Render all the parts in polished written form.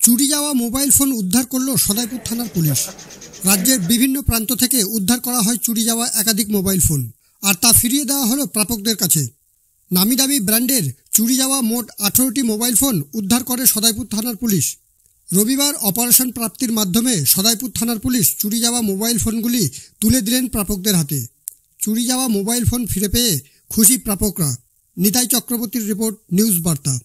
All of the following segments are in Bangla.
চুরি যাওয়া মোবাইল ফোন উদ্ধার করল সদাইপুর থানার পুলিশ। রাজ্যের বিভিন্ন প্রান্ত থেকে উদ্ধার করা হয় চুরি যাওয়া একাধিক মোবাইল ফোন, আর তা ফিরিয়ে দেওয়া হলো প্রাপকদের কাছে। নামি দামি ব্র্যান্ডের চুরি যাওয়া মোট 18টি মোবাইল ফোন উদ্ধার করে সদাইপুর থানার পুলিশ। রবিবার অপারেশন প্রাপ্তির মাধ্যমে সদাইপুর থানার পুলিশ চুরি যাওয়া মোবাইল ফোনগুলি তুলে দিলেন প্রাপকদের হাতে। চুরি যাওয়া মোবাইল ফোন ফিরে পেয়ে খুশি প্রাপকরা। নিতাই চক্রবর্তীর রিপোর্ট, নিউজ বার্তা।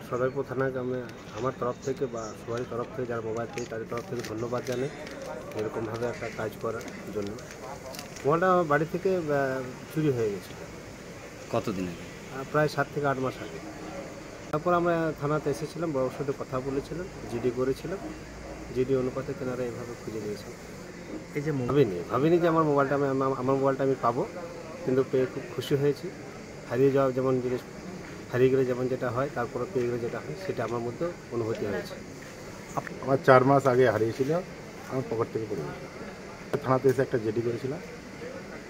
সদাইপুর থানাকে আমি আমার তরফ থেকে বা সবাই তরফ থেকে যারা মোবাইল থেকে তাদের তরফ থেকে ধন্যবাদ জানাই এরকমভাবে একটা কাজ করার জন্য। মোবাইলটা আমার বাড়ি থেকে চুরি হয়ে গেছে। কতদিন আগে? প্রায় 7 থেকে 8 মাস আগে। তারপর আমরা থানাতে এসেছিলাম, বড়োর সাথে কথা বলেছিলাম, জিডি করেছিলাম। জিডি অনুপাতে তেনারা এইভাবে খুঁজে দিয়েছেন। এই যে ভাবিনি যে আমার মোবাইলটা আমি পাবো, কিন্তু পেয়ে খুব খুশি হয়েছি। হারিয়ে যাওয়া যেমন জিনিস হারিয়ে গেলে যেমন যেটা হয়, তারপরে পেয়ে গেলে যেটা হয়, সেটা আমার মধ্যে অনুভূতি হয়েছে। আমার 4 মাস আগে হারিয়েছিল, আমার পকেট থেকে পড়ে গেছে। থানাতে এসে একটা জিডি করেছিলাম।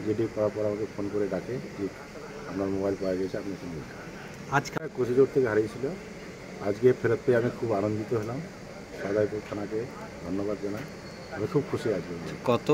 জিডি করার পর আমাকে ফোন করে ডাকে যে আপনার মোবাইল পাওয়া গেছে, আপনি শুনবেন। আজকে কোচিজোর থেকে হারিয়েছিল, আজকে ফেরত পেয়ে আমি খুব আনন্দিত হলাম। সদাইপুর থানাকে ধন্যবাদ জানাই, আমি খুব খুশি আছি। কত